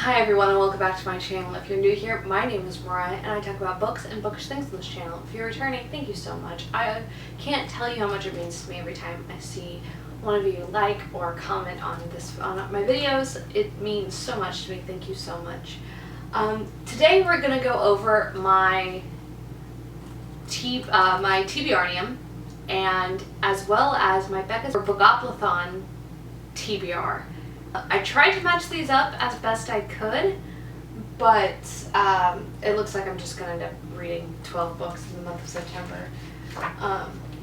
Hi everyone and welcome back to my channel. If you're new here, my name is Mariah and I talk about books and bookish things on this channel. If you're returning, thank you so much. I can't tell you how much it means to me every time I see one of you like or comment on my videos. It means so much to me. Thank you so much. Today we're going to go over my TBRnium and as well as my Becca's BookoplAthon TBR. I tried to match these up as best I could, but it looks like I'm just going to end up reading 12 books in the month of September,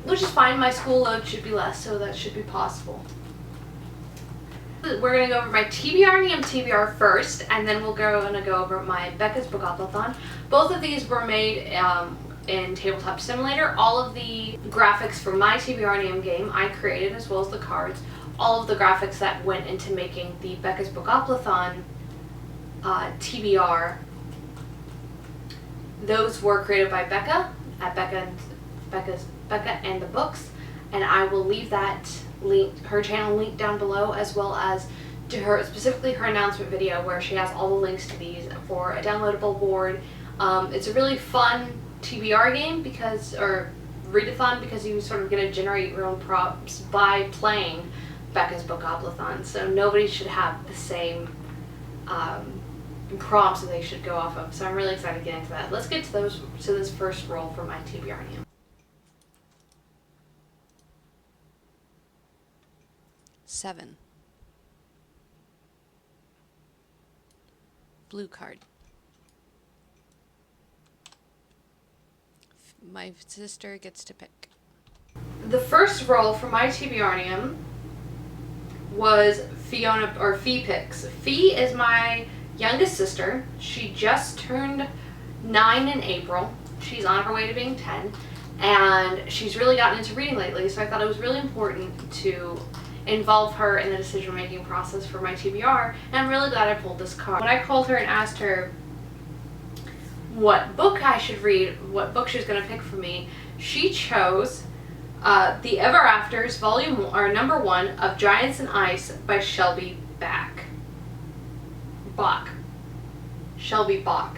which is fine. My school load should be less, so that should be possible. We're going to go over my TBRnium TBR first, and then we're going to go over my Becca's BookoplAthon. Both of these were made in Tabletop Simulator. All of the graphics for my TBRnium game I created, as well as the cards. All of the graphics that went into making the Becca's BookoplAthon TBR, those were created by Becca at Becca and the Books, and I will leave that link, her channel link down below, as well as to her, specifically her announcement video where she has all the links to these for a downloadable board. It's a really fun TBR game or readathon, because you sort of get to generate your own props by playing Becca's BookoplAthon, so nobody should have the same prompts that they should go off of. So I'm really excited to get into that. Let's get to this first roll for my TBRnium. 7. Blue card. My sister gets to pick. The first roll for my TBRnium was Fiona, or Fee picks. Fee is my youngest sister. She just turned 9 in April. She's on her way to being 10, and she's really gotten into reading lately, so I thought it was really important to involve her in the decision-making process for my TBR, and I'm really glad I pulled this card. When I called her and asked her what book I should read, what book she was going to pick for me, she chose The Ever Afters, number 1 of Giants and Ice by Shelby Bach. Shelby Bach.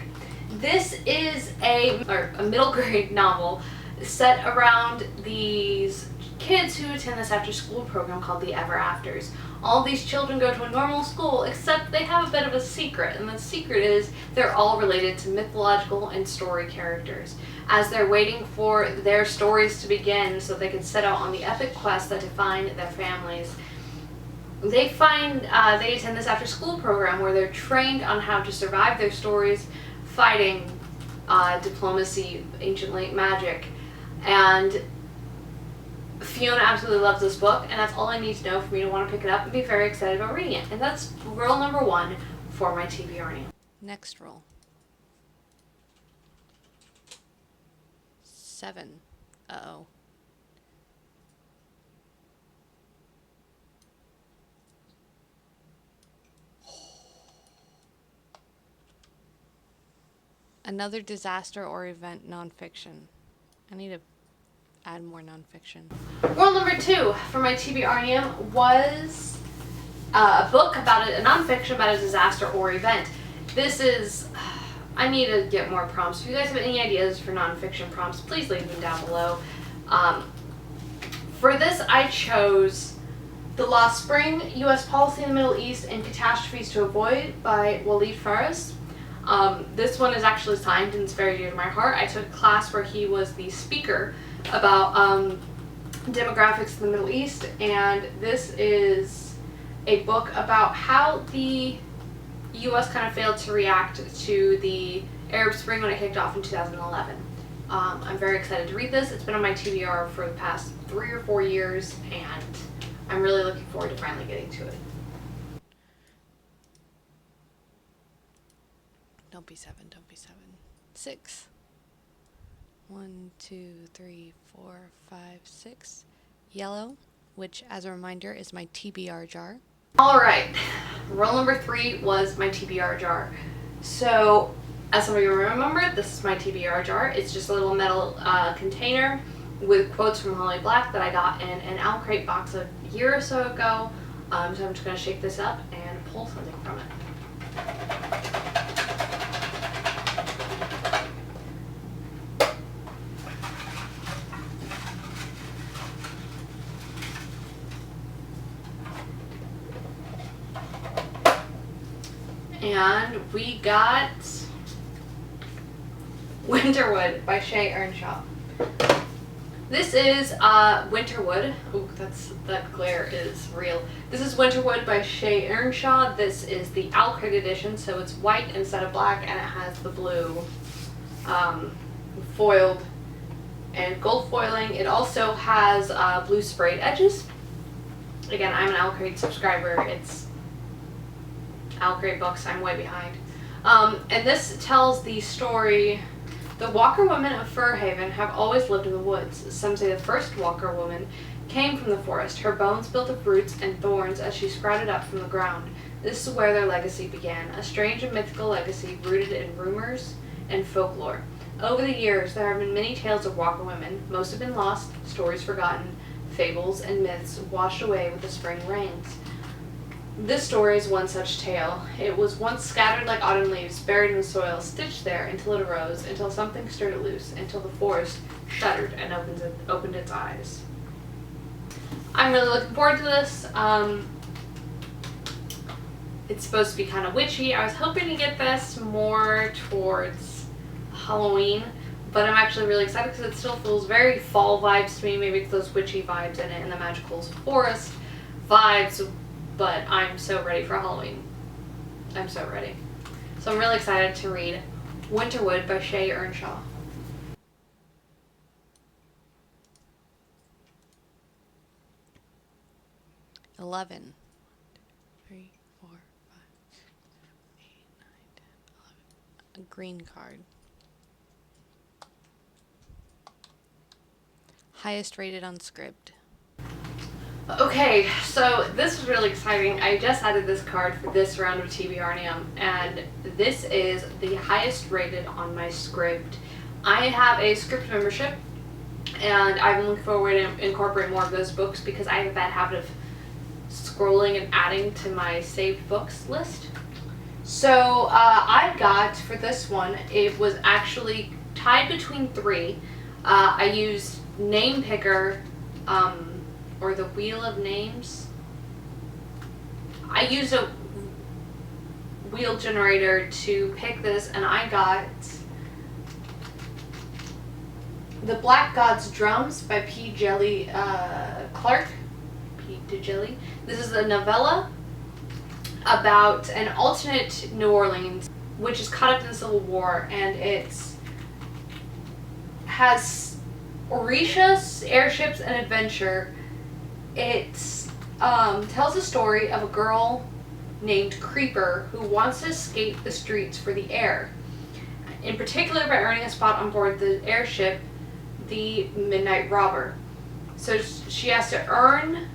This is a middle grade novel set around these kids who attend this after school program called The Ever Afters. All these children go to a normal school, except they have a bit of a secret, and the secret is they're all related to mythological and story characters. As they're waiting for their stories to begin so they can set out on the epic quest that define their families, they attend this after school program where they're trained on how to survive their stories, fighting, diplomacy, ancient magic, and Fiona absolutely loves this book, and that's all I need to know for me to want to pick it up and be very excited about reading it. And that's roll number 1 for my TBRnium. Next roll. 7. Uh-oh. Another disaster or event nonfiction. I need to add more nonfiction. Roll number 2 for my TBRnium was a book about a nonfiction about a disaster or event. This is, I need to get more prompts. If you guys have any ideas for nonfiction prompts, please leave them down below. For this, I chose The Lost Spring, U.S. Policy in the Middle East and Catastrophes to Avoid by Walid Faris. This one is actually signed and it's very dear to my heart. I took a class where he was the speaker about demographics in the Middle East, and this is a book about how the U.S. kind of failed to react to the Arab Spring when it kicked off in 2011. I'm very excited to read this. It's been on my TBR for the past 3 or 4 years, and I'm really looking forward to finally getting to it. Don't be 7, don't be 7. 6. 1, 2, 3, 4, 5, 6. Yellow, which as a reminder is my TBR jar. Alright, roll number 3 was my TBR jar. So, as some of you remember, this is my TBR jar. It's just a little metal container with quotes from Holly Black that I got in an Owl Crate box a year or so ago. So I'm just going to shake this up and pull something from it. And we got Winterwood by Shay Earnshaw. This is Winterwood. Ooh, that glare is real. This is Winterwood by Shay Earnshaw. This is the Owl Crate edition, so it's white instead of black, and it has the blue foiled and gold foiling. It also has blue sprayed edges. Again, I'm an Owl Crate subscriber. It's Owl Crate books. I'm way behind. And this tells the story. The Walker women of Fir Haven have always lived in the woods. Some say the first Walker woman came from the forest, her bones built of roots and thorns as she sprouted up from the ground. This is where their legacy began, a strange and mythical legacy rooted in rumors and folklore. Over the years, there have been many tales of Walker women. Most have been lost, stories forgotten, fables and myths washed away with the spring rains. This story is one such tale. It was once scattered like autumn leaves, buried in the soil, stitched there until it arose, until something stirred it loose, until the forest shuddered and opened its eyes. I'm really looking forward to this. It's supposed to be kind of witchy. I was hoping to get this more towards Halloween, but I'm actually really excited because it still feels very fall vibes to me. Maybe it's those witchy vibes in it and the magical forest vibes. But I'm so ready for Halloween. I'm so ready. So I'm really excited to read Winterwood by Shay Earnshaw. $11. 3, 4, 5, 8, 9, 10, 11. A green card. Highest rated on Scribd. Okay, so this is really exciting. I just added this card for this round of TBRnium, and this is the highest rated on my Scribd. I have a Scribd membership, and I've been looking forward to incorporate more of those books because I have a bad habit of scrolling and adding to my saved books list. So I got, for this one, it was actually tied between 3. I used Name Picker, or the Wheel of Names. I used a wheel generator to pick this, and I got The Black God's Drums by P. Djeli Clark. P. Djeli. This is a novella about an alternate New Orleans, which is caught up in the Civil War, and it's has Orisha, airships, and adventure. It tells the story of a girl named Creeper who wants to escape the streets for the air, in particular by earning a spot on board the airship, the Midnight Robber. So she has to earn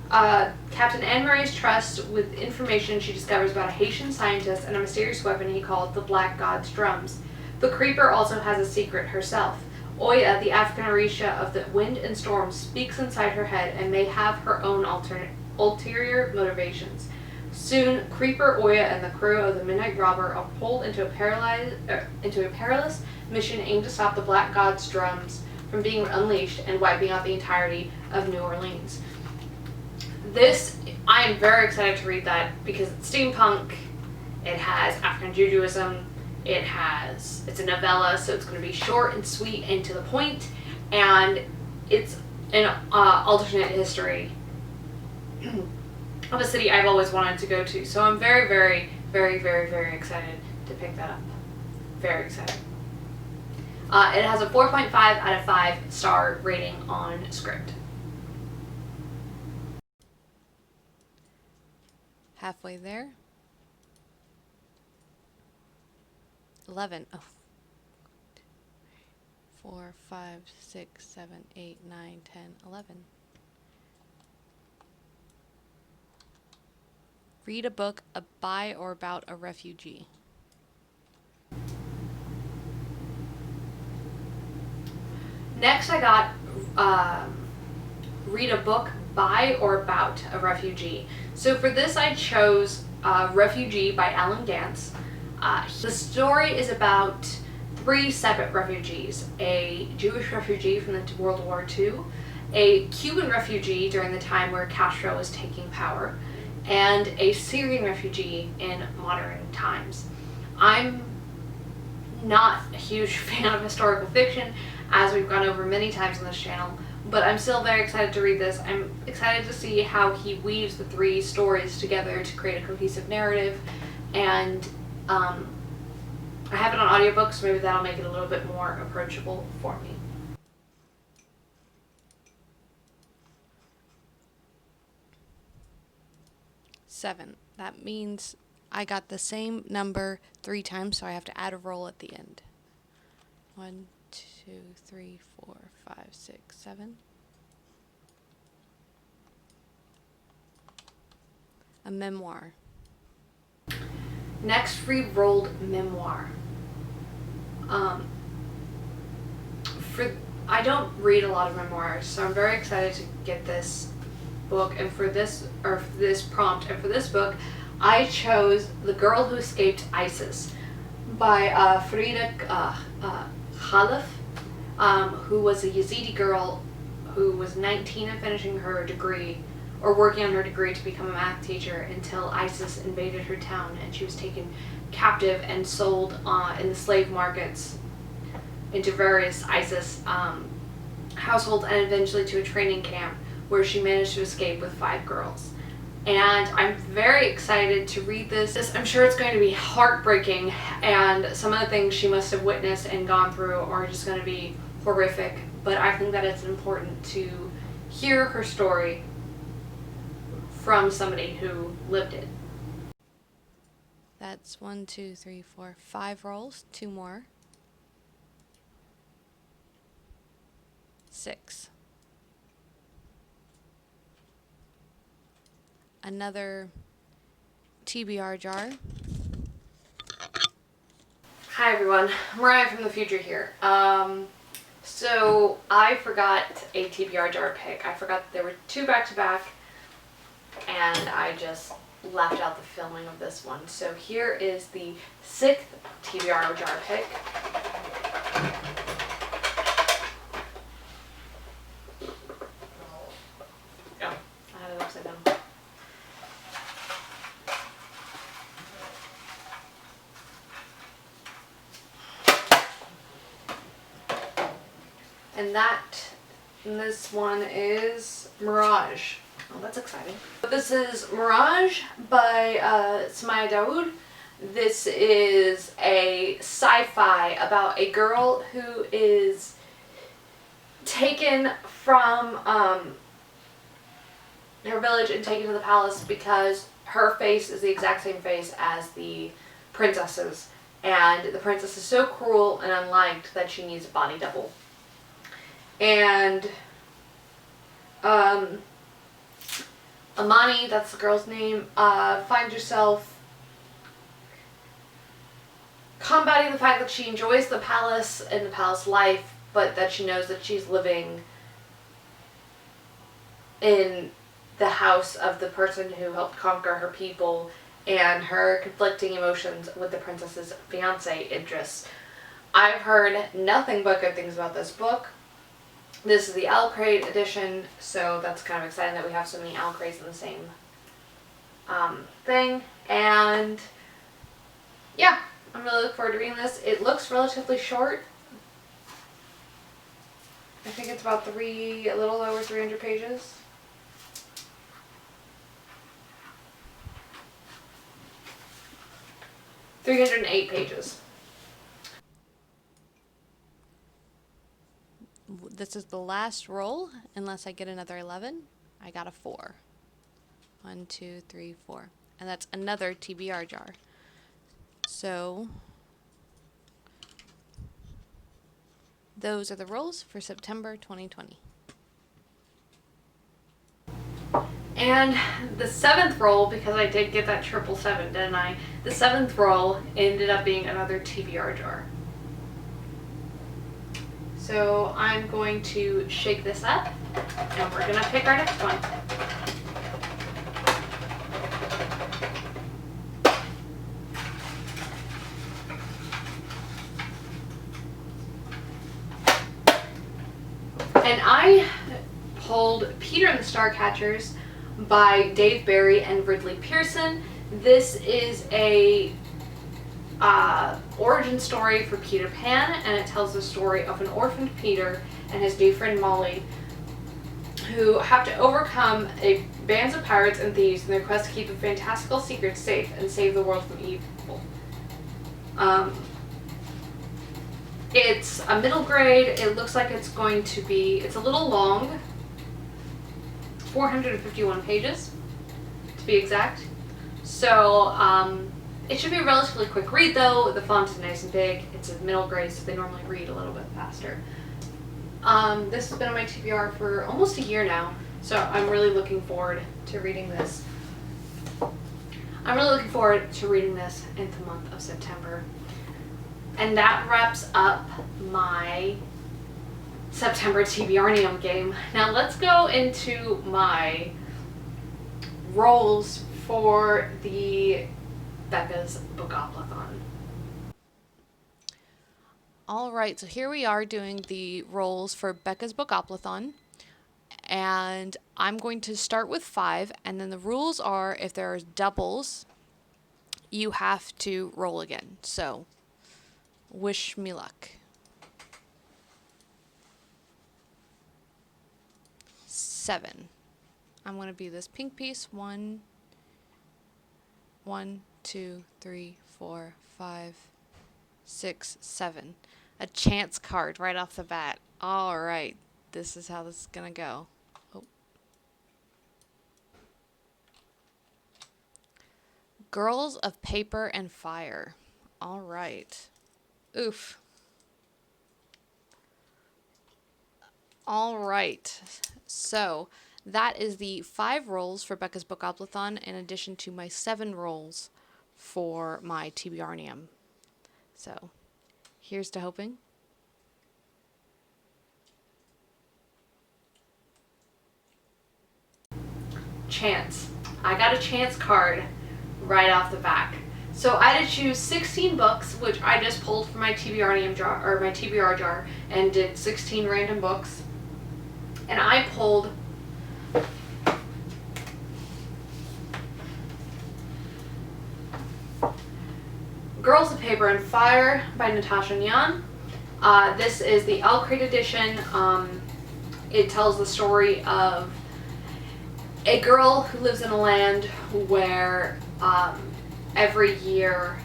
Captain Anne-Marie's trust with information she discovers about a Haitian scientist and a mysterious weapon he called the Black God's Drums. But Creeper also has a secret herself. Oya, the African Orisha of the wind and storm, speaks inside her head and may have her own ulterior motivations. Soon, Creeper, Oya, and the crew of the Midnight Robber are pulled into a perilous mission aimed to stop the Black God's Drums from being unleashed and wiping out the entirety of New Orleans. This, I am very excited to read that because it's steampunk, it has African Judaism, it's a novella, so it's going to be short and sweet and to the point, and it's an alternate history of a city I've always wanted to go to. So I'm very, very, very, very, very excited to pick that up. Very excited. It has a 4.5 out of 5 star rating on Scribd. Halfway there. 11. Oh. 4, 5, 6, 7, 8, 9, 10, 11. Read a book by or about a refugee. Next I got read a book by or about a refugee. So for this I chose Refugee by Alan Gantz. The story is about 3 separate refugees: a Jewish refugee from the World War II, a Cuban refugee during the time where Castro was taking power, and a Syrian refugee in modern times. I'm not a huge fan of historical fiction, as we've gone over many times on this channel, but I'm still very excited to read this. I'm excited to see how he weaves the three stories together to create a cohesive narrative, and I have it on audiobook, so maybe that'll make it a little bit more approachable for me. Seven. That means I got the same number 3 times, so I have to add a roll at the end. 1, 2, 3, 4, 5, 6, 7. A memoir. Next, we rolled memoir. I don't read a lot of memoirs, so I'm very excited to get this book. And for this prompt, and for this book, I chose The Girl Who Escaped ISIS by Frida Khalaf, who was a Yazidi girl who was 19 and finishing her degree, or working on her degree to become a math teacher, until ISIS invaded her town and she was taken captive and sold in the slave markets into various ISIS households, and eventually to a training camp where she managed to escape with 5 girls. And I'm very excited to read this. I'm sure it's going to be heartbreaking, and some of the things she must have witnessed and gone through are just going to be horrific, but I think that it's important to hear her story from somebody who lived it. That's 1, 2, 3, 4, 5 rolls. 2 more. 6. Another TBR jar. Hi everyone, Mariah from the future here. So I forgot a TBR jar pick. I forgot that there were 2 back-to-back, and I just left out the filming of this one. So here is the 6th TBR jar pick. Oh, I had it upside down. And this one is Mirage. Oh, that's exciting. This is Mirage by Samaya Dawood. This is a sci-fi about a girl who is taken from her village and taken to the palace because her face is the exact same face as the princess's, and the princess is so cruel and unliked that she needs a body double. And Amani, that's the girl's name, finds herself combating the fact that she enjoys the palace and the palace life, but that she knows that she's living in the house of the person who helped conquer her people, and her conflicting emotions with the princess's fiancé, Idris. I've heard nothing but good things about this book. This is the Owl Crate edition, so that's kind of exciting that we have so many Owl Crates in the same thing. And yeah, I'm really looking forward to reading this. It looks relatively short. I think it's about a little over 300 pages. (308 pages). This is the last roll, unless I get another 11. I got a 4. 1, 2, 3, 4. And that's another TBR jar. So those are the rolls for September 2020. And the 7th roll, because I did get that 777, didn't I? The 7th roll ended up being another TBR jar. So I'm going to shake this up, and we're going to pick our next one. And I pulled Peter and the Starcatchers by Dave Barry and Ridley Pearson. This is a origin story for Peter Pan, and it tells the story of an orphaned Peter and his new friend Molly, who have to overcome bands of pirates and thieves in their quest to keep a fantastical secret safe and save the world from evil. It's a middle grade. It looks like it's going to be, it's a little long, 451 pages to be exact. So it should be a relatively quick read though. The font is nice and big. It's a middle grade, so they normally read a little bit faster. This has been on my TBR for almost a year now, so I'm really looking forward to reading this. I'm really looking forward to reading this in the month of September. And that wraps up my September TBRnium game. Now let's go into my roles for the Becca's BookoplAthon. All right, so here we are doing the roles for Becca's BookoplAthon, and I'm going to start with 5, and then the rules are if there are doubles, you have to roll again. So wish me luck. 7. I'm going to be this pink piece. 1, 2, 3, 4, 5, 6, 7. A chance card right off the bat. All right, this is how this is going to go. Oh. Girls of Paper and Fire. All right. Oof. All right. So that is the 5 rolls for Becca's BookoplAthon in addition to my 7 rolls for my TBRnium. So here's to hoping. Chance. I got a chance card right off the back. So I had to choose 16 books, which I just pulled from my TBRnium jar, or my TBR jar, and did 16 random books. And I pulled Girls of Paper and Fire by Natasha Nyan. This is the L Crate edition. It tells the story of a girl who lives in a land where every year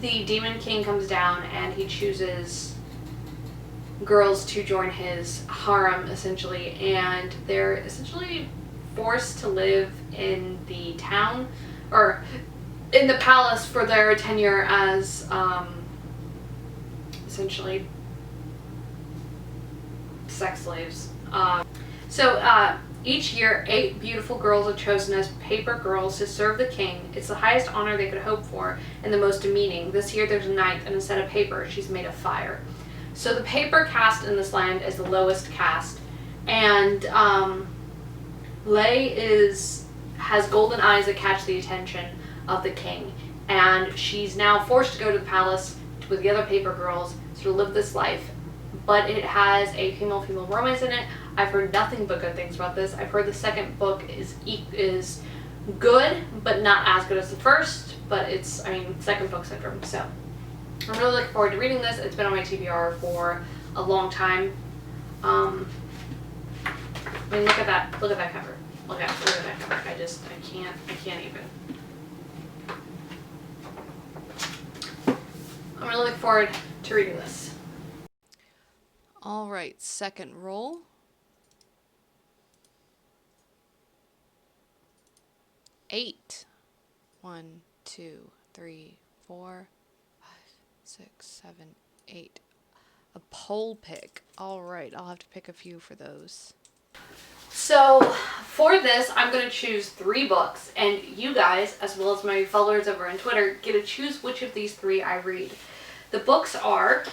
the Demon King comes down and he chooses girls to join his harem, essentially, and they're essentially forced to live in the town, or in the palace, for their tenure as essentially sex slaves. Each year, 8 beautiful girls are chosen as paper girls to serve the king. It's the highest honor they could hope for and the most demeaning. This year there's a 9th, and instead of paper, she's made of fire. So the paper caste in this land is the lowest caste, and Lei has golden eyes that catch the attention of the king, and she's now forced to go to the palace with the other paper girls to live this life. But it has a female-female romance in it. I've heard nothing but good things about this. I've heard the second book is good, but not as good as the first. But it's, second book syndrome. So I'm really looking forward to reading this. It's been on my TBR for a long time. Look at that cover. Look at that cover. I can't even. I'm really looking forward to reading this. All right, second roll. 8. 1, 2, 3, 4, 5, 6, 7, 8. A pole pick. All right, I'll have to pick a few for those. So for this, I'm going to choose 3 books, and you guys, as well as my followers over on Twitter, get to choose which of these 3 I read. The books are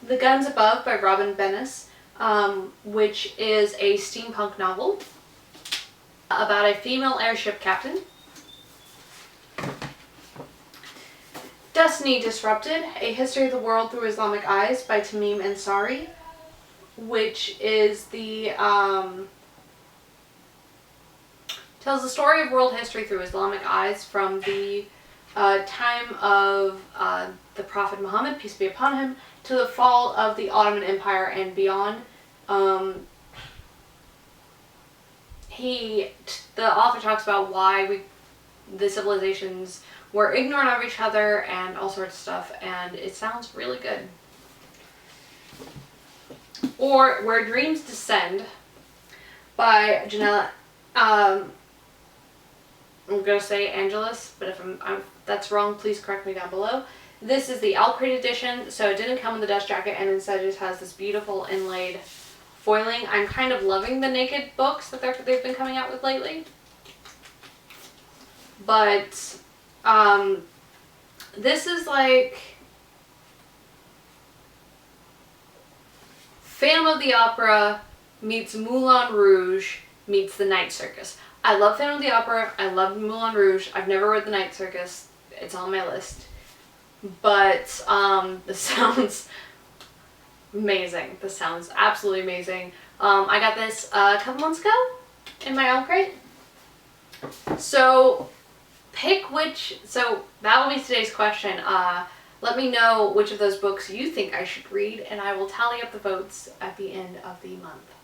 The Guns Above by Robin Bennis, which is a steampunk novel about a female airship captain. Destiny Disrupted, A History of the World Through Islamic Eyes by Tamim Ansari. which is the tells the story of world history through Islamic eyes from the time of the Prophet Muhammad, peace be upon him, to the fall of the Ottoman Empire and beyond. The author talks about why the civilizations were ignorant of each other and all sorts of stuff, and it sounds really good. Or Where Dreams Descend by Janella. I'm gonna say Angelus, but if that's wrong, please correct me down below. This is the Alcrate edition, so it didn't come in the dust jacket, and instead just has this beautiful inlaid foiling. I'm kind of loving the naked books that they've been coming out with lately. But this is like Phantom of the Opera meets Moulin Rouge meets The Night Circus. I love Phantom of the Opera. I love Moulin Rouge. I've never read The Night Circus. It's on my list. But this sounds amazing. This sounds absolutely amazing. I got this a couple months ago in my Alcrate. So pick which. So that will be today's question. Let me know which of those books you think I should read, and I will tally up the votes at the end of the month.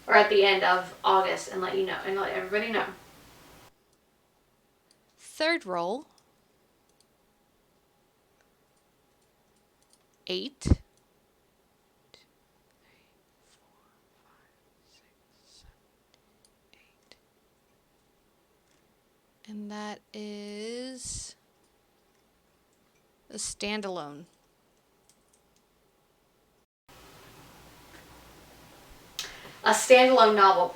Or at the end of August, and let you know, and let everybody know. Third roll. 8. 2, 3, 4, 5, 6, 7, 8. And that is a standalone. A standalone novel.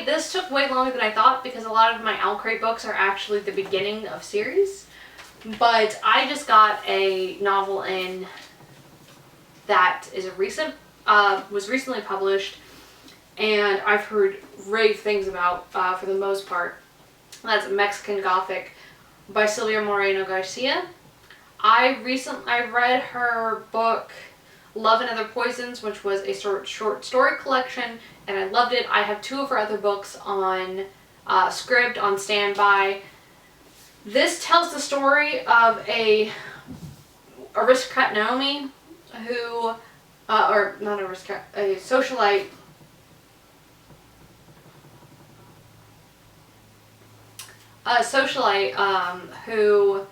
This took way longer than I thought because a lot of my Alcrate books are actually the beginning of series. But I just got a novel in that is was recently published, and I've heard rave things about for the most part. That's Mexican Gothic by Silvia Moreno Garcia. I read her book Love and Other Poisons, which was a short story collection, and I loved it. I have 2 of her other books on script, on standby. This tells the story of a aristocrat Naomi who, or not an aristocrat, a socialite who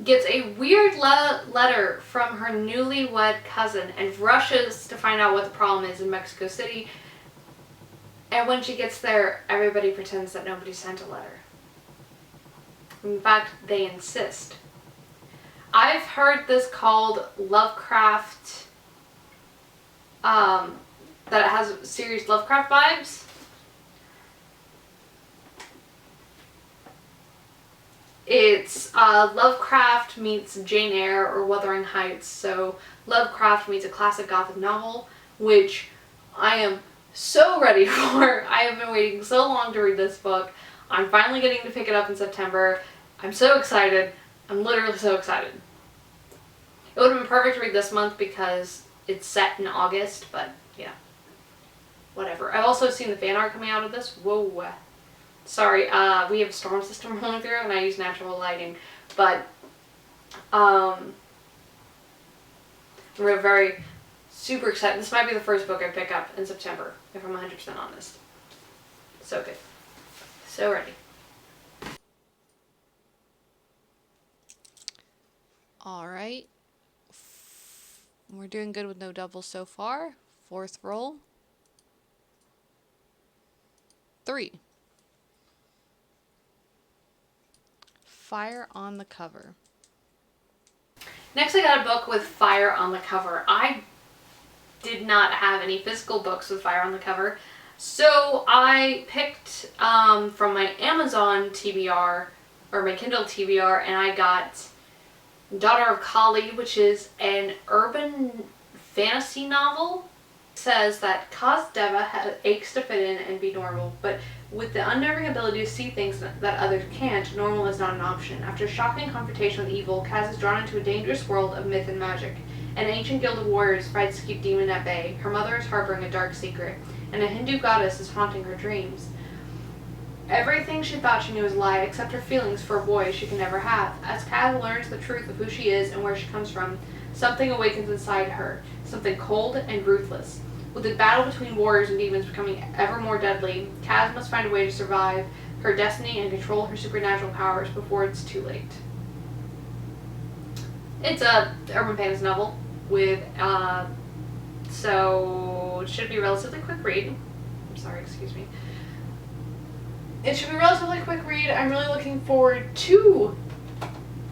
gets a weird letter from her newlywed cousin and rushes to find out what the problem is in Mexico City. And when she gets there, everybody pretends that nobody sent a letter. In fact, they insist. I've heard this called Lovecraft, that it has serious Lovecraft vibes. It's Lovecraft meets Jane Eyre or Wuthering Heights. So Lovecraft meets a classic Gothic novel, which I am so ready for. I have been waiting so long to read this book. I'm finally getting to pick it up in September. I'm so excited. I'm literally so excited. It would have been perfect to read this month because it's set in August, but yeah, whatever. I've also seen the fan art coming out of this. Whoa. Sorry, we have a storm system rolling through and I use natural lighting, but we're very super excited. This might be the first book I pick up in September, if I'm 100% honest. So good. So ready. All right. We're doing good with no doubles so far. 4th roll. 3. Fire on the cover. Next I got a book with fire on the cover. I did not have any physical books with fire on the cover, so I picked from my Amazon TBR, or my Kindle TBR, and I got Daughter of Kali, which is an urban fantasy novel. It says that Kazdeva aches to fit in and be normal, but with the unnerving ability to see things that others can't, normal is not an option. After a shocking confrontation with evil, Kaz is drawn into a dangerous world of myth and magic. An ancient guild of warriors fights to keep demon at bay. Her mother is harboring a dark secret, and a Hindu goddess is haunting her dreams. Everything she thought she knew is a lie, except her feelings for a boy she can never have. As Kaz learns the truth of who she is and where she comes from, something awakens inside her, something cold and ruthless. With the battle between warriors and demons becoming ever more deadly, Kaz must find a way to survive her destiny and control her supernatural powers before it's too late. It's a urban fantasy novel with, so it should be a relatively quick read. I'm sorry, excuse me. It should be a relatively quick read. I'm really looking forward to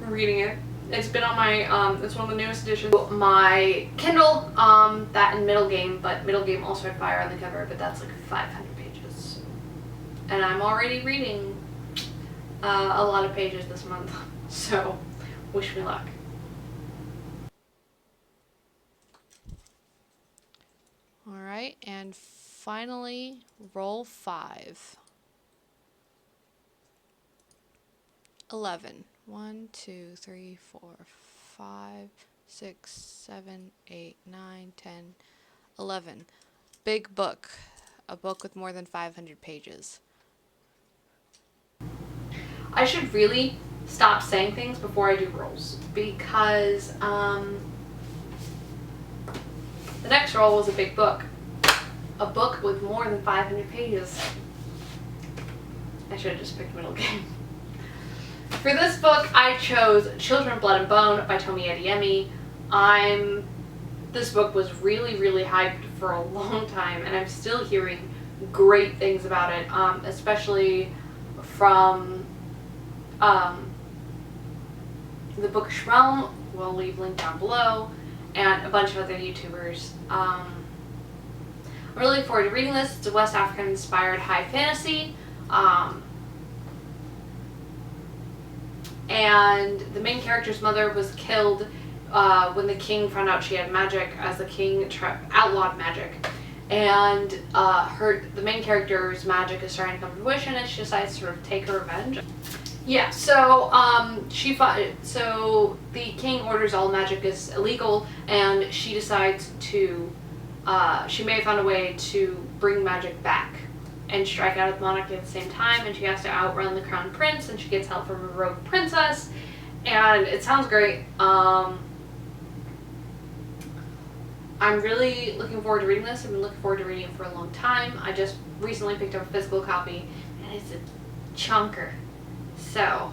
reading it. It's been on my, it's one of the newest editions. My Kindle, that and Middle Game, but Middle Game also had Fire on the cover, but that's like 500 pages. And I'm already reading a lot of pages this month, so wish me luck. All right, and finally, roll 5. 11. 1, 2, 3, 4, 5, 6, 7, 8, 9, 10, 11. Big book. A book with more than 500 pages. I should really stop saying things before I do rolls, because the next roll was a big book. A book with more than 500 pages. I should have just picked Middle Game. For this book, I chose Children of Blood and Bone by Tomi Adeyemi. This book was really, really hyped for a long time, and I'm still hearing great things about it, especially from the Bookish Realm, we'll leave link down below, and a bunch of other YouTubers. I'm really looking forward to reading this. It's a West African inspired high fantasy. And the main character's mother was killed when the king found out she had magic, as the king outlawed magic. And the main character's magic is starting to come to fruition, and she decides to sort of take her revenge. Yeah, so so the king orders all magic is illegal, and she decides to, she may have found a way to bring magic back and strike out at the monarchy at the same time, and she has to outrun the crown prince, and she gets help from a rogue princess, and it sounds great. I'm really looking forward to reading this. I've been looking forward to reading it for a long time. I just recently picked up a physical copy, and it's a chunker, so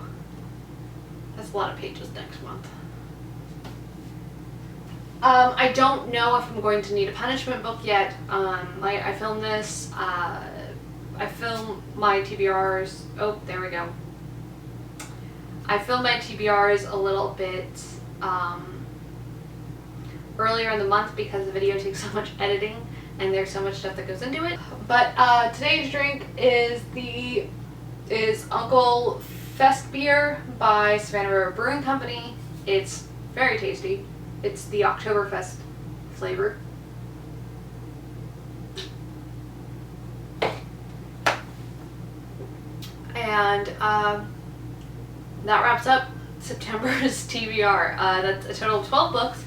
that's a lot of pages next month. I don't know if I'm going to need a punishment book yet. I filmed this, I filmed my TBRs, oh, there we go. I filmed my TBRs a little bit earlier in the month because the video takes so much editing and there's so much stuff that goes into it. But today's drink is Uncle Fest Beer by Savannah River Brewing Company. It's very tasty. It's the Oktoberfest flavor. And that wraps up September's TBR. That's a total of 12 books,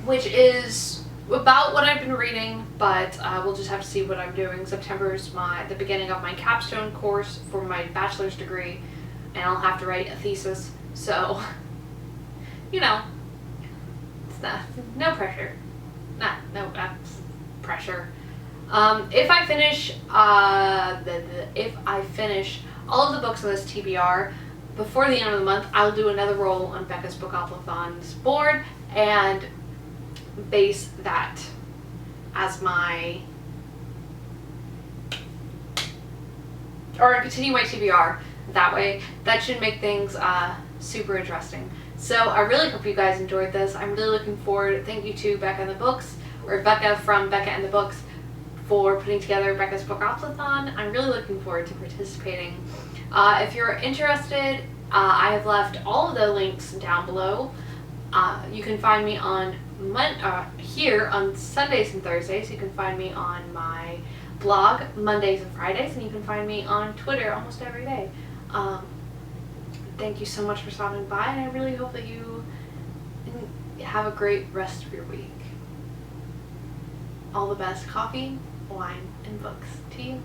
which is about what I've been reading, but we'll just have to see what I'm doing. September is the beginning of my capstone course for my bachelor's degree, and I'll have to write a thesis, so, you know, it's no pressure. No pressure. If I finish all of the books on this TBR before the end of the month, I'll do another roll on Becca's BookoplAthon's board and base that as or continue my TBR that way. That should make things super interesting. So I really hope you guys enjoyed this. I'm really looking forward. Thank you to Becca and the Books, or Becca from Becca and the Books, for putting together Becca's BookoplAthon. I'm really looking forward to participating. If you're interested, I have left all of the links down below. You can find me on here on Sundays and Thursdays. You can find me on my blog Mondays and Fridays, and you can find me on Twitter almost every day. Thank you so much for stopping by, and I really hope that you Have a great rest of your week. All the best coffee, wine, and books to you.